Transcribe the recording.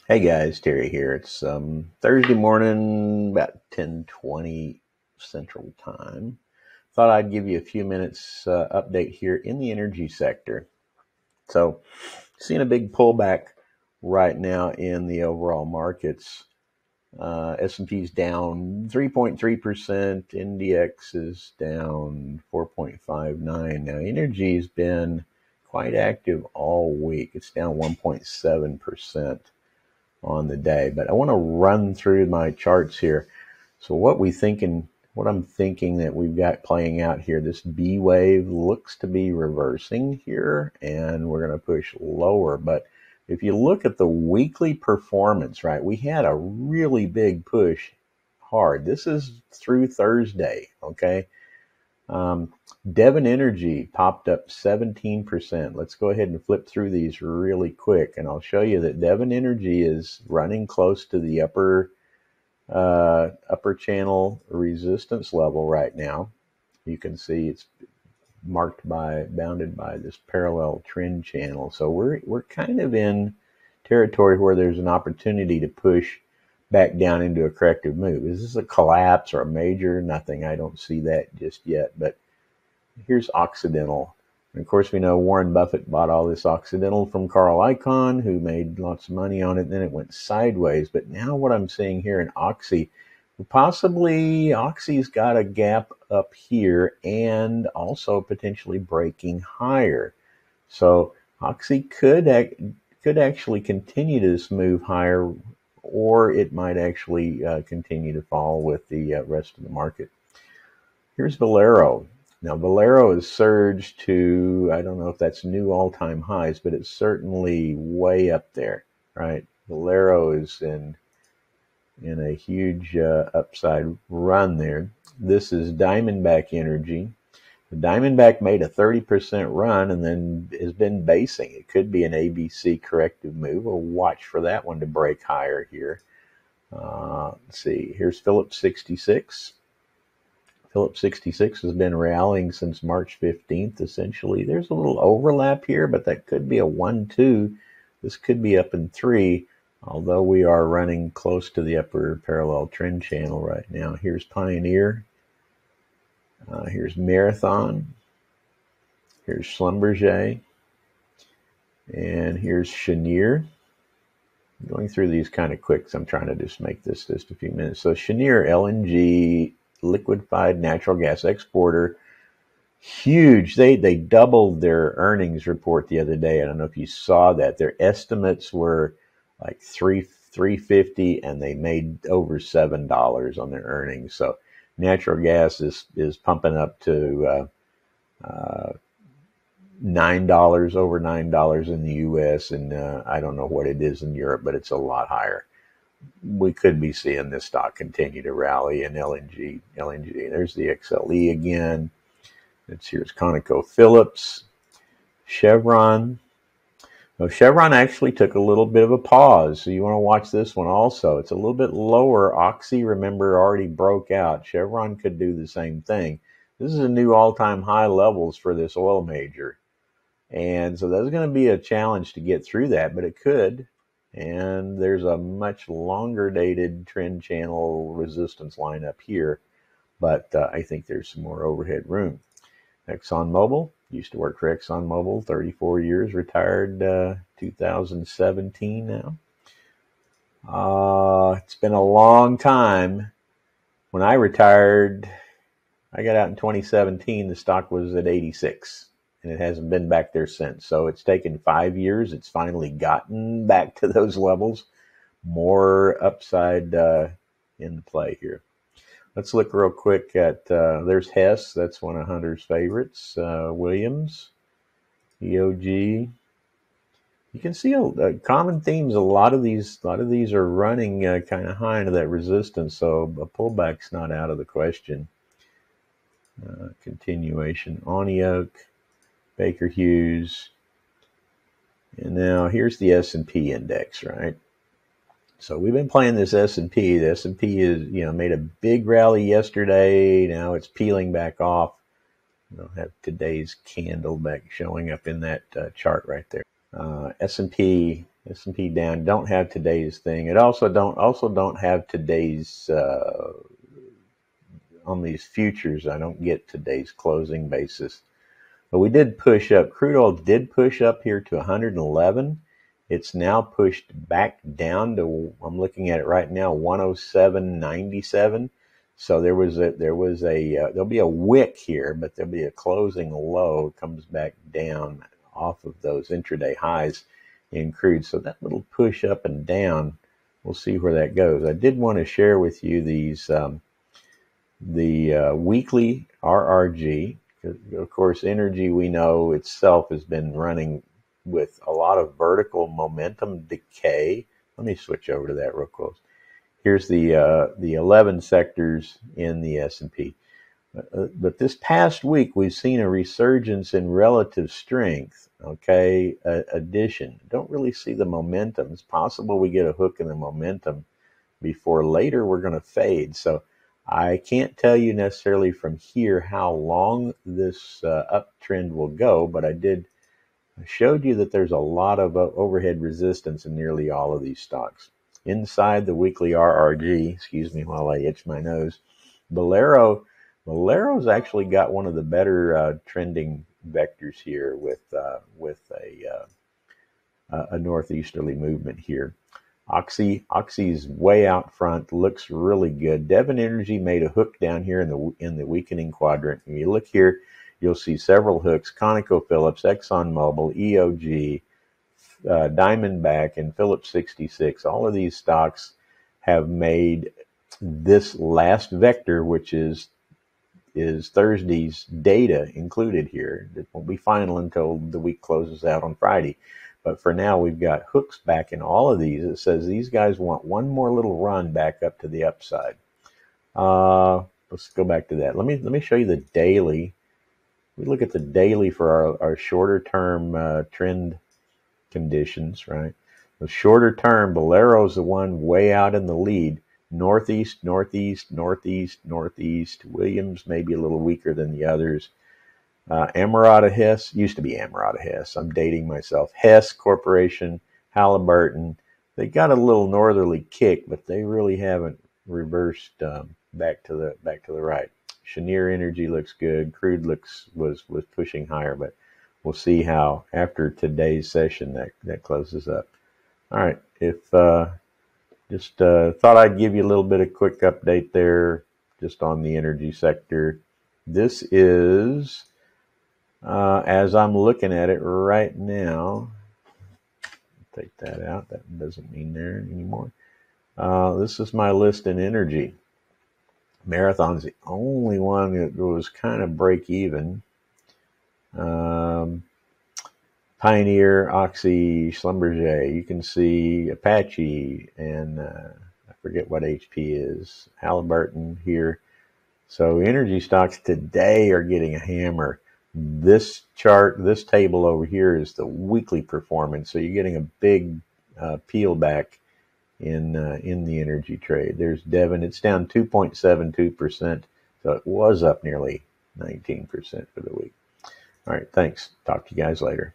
Hey guys, Terry here. It's Thursday morning, about 10:20 Central Time. Thought I'd give you a few minutes update here in the energy sector. So, seeing a big pullback right now in the overall markets. S&P's down 3.3%. NDX is down 4.59. Now, energy's been quite active all week. It's down 1.7% on the day, but I want to run through my charts here. So what I'm thinking that we've got playing out here, this B wave looks to be reversing here, and we're going to push lower. But if you look at the weekly performance, right, we had a really big push hard. This is through Thursday, okay? Devon Energy popped up 17%. Let's go ahead and flip through these really quick, and I'll show you that Devon Energy is running close to the upper channel resistance level right now. You can see it's bounded by this parallel trend channel. So we're kind of in territory where there's an opportunity to push back down into a corrective move. Is this a collapse or a major? Nothing. I don't see that just yet. But here's Occidental. And of course, we know Warren Buffett bought all this Occidental from Carl Icahn, who made lots of money on it. Then it went sideways. But now what I'm seeing here in Oxy, possibly Oxy's got a gap up here and also potentially breaking higher. So Oxy could actually continue this move higher, or it might actually continue to fall with the rest of the market. Here's Valero. Now, Valero has surged to, I don't know if that's new all-time highs, but it's certainly way up there, right? Valero is in a huge upside run there. This is Diamondback Energy. The Diamondback made a 30% run and then has been basing. It could be an ABC corrective move. We'll watch for that one to break higher here. Let's see. Here's Phillips 66. Phillips 66 has been rallying since March 15th, essentially. There's a little overlap here, but that could be a 1-2. This could be up in 3, although we are running close to the upper parallel trend channel right now. Here's Pioneer. Here's Marathon. Here's Schlumberger. And here's Cheniere. I'm going through these kind of quick, so I'm trying to just make this just a few minutes. So Cheniere, LNG, liquefied natural gas exporter, huge. They doubled their earnings report the other day. I don't know if you saw that. Their estimates were like $3.50, and they made over $7 on their earnings. So natural gas is pumping up to $9, over $9 in the U.S., and I don't know what it is in Europe, but it's a lot higher. We could be seeing this stock continue to rally in LNG. There's the XLE again. Here's ConocoPhillips, Chevron. Now, Chevron actually took a little bit of a pause, so you want to watch this one also. It's a little bit lower. Oxy, remember, already broke out. Chevron could do the same thing. This is a new all-time high levels for this oil major. And so that's going to be a challenge to get through that, but it could. And there's a much longer dated trend channel resistance line up here, but I think there's some more overhead room. ExxonMobil, used to work for ExxonMobil, 34 years, retired 2017 now. It's been a long time. When I retired, I got out in 2017, the stock was at 86. And it hasn't been back there since. So it's taken 5 years. It's finally gotten back to those levels. More upside in the play here. Let's look real quick at, there's Hess. That's one of Hunter's favorites. Williams, EOG. You can see common themes. A lot of these are running kind of high into that resistance. So a pullback's not out of the question. Continuation. Onioke. Baker Hughes, and now here's the S&P index, right? So we've been playing this S&P. The S&P is, made a big rally yesterday. Now it's peeling back off. We'll have today's candle back showing up in that chart right there. S&P S&P down. Don't have today's thing. It also don't have today's on these futures. I don't get today's closing basis. But we did push up. Crude oil did push up here to 111. It's now pushed back down to, I'm looking at it right now, 107.97. So there'll be a wick here, but there'll be a closing low. It comes back down off of those intraday highs in crude. So that little push up and down, we'll see where that goes. I did want to share with you these, the weekly RRG. Of course, energy, we know itself has been running with a lot of vertical momentum decay. Let me switch over to that real close. Here's the 11 sectors in the S&P. But this past week, we've seen a resurgence in relative strength, okay, addition. Don't really see the momentum. It's possible we get a hook in the momentum before later we're going to fade. So I can't tell you necessarily from here how long this uptrend will go, but I showed you that there's a lot of overhead resistance in nearly all of these stocks. Inside the weekly RRG, excuse me while I itch my nose, Valero's actually got one of the better trending vectors here with a northeasterly movement here. Oxy's way out front, looks really good. Devon Energy made a hook down here in the weakening quadrant. When you look here, you'll see several hooks: ConocoPhillips, ExxonMobil, EOG, Diamondback, and Phillips 66. All of these stocks have made this last vector, which is Thursday's data, included here. It won't be final until the week closes out on Friday. But for now, we've got hooks back in all of these. It says these guys want one more little run back up to the upside. Let's go back to that. Let me show you the daily. We look at the daily for our shorter term trend conditions, right? The shorter term, Valero's the one way out in the lead. Northeast, northeast, northeast, northeast. Williams may be a little weaker than the others. Amerada Hess, used to be Amerada Hess. I'm dating myself. Hess Corporation, Halliburton. They got a little northerly kick, but they really haven't reversed back to the right. Cheniere Energy looks good. Crude was pushing higher, but we'll see how after today's session that closes up. All right. Just thought I'd give you a little bit of quick update there, just on the energy sector. This is, as I'm looking at it right now, take that out. That doesn't mean there anymore. This is my list in energy. Marathon's the only one that was kind of break even. Pioneer, Oxy, Schlumberger. You can see Apache, and I forget what HP is. Halliburton here. So energy stocks today are getting a hammer. This chart, this table over here is the weekly performance. So you're getting a big peel back in the energy trade. There's Devon. It's down 2.72%. So it was up nearly 19% for the week. All right, thanks. Talk to you guys later.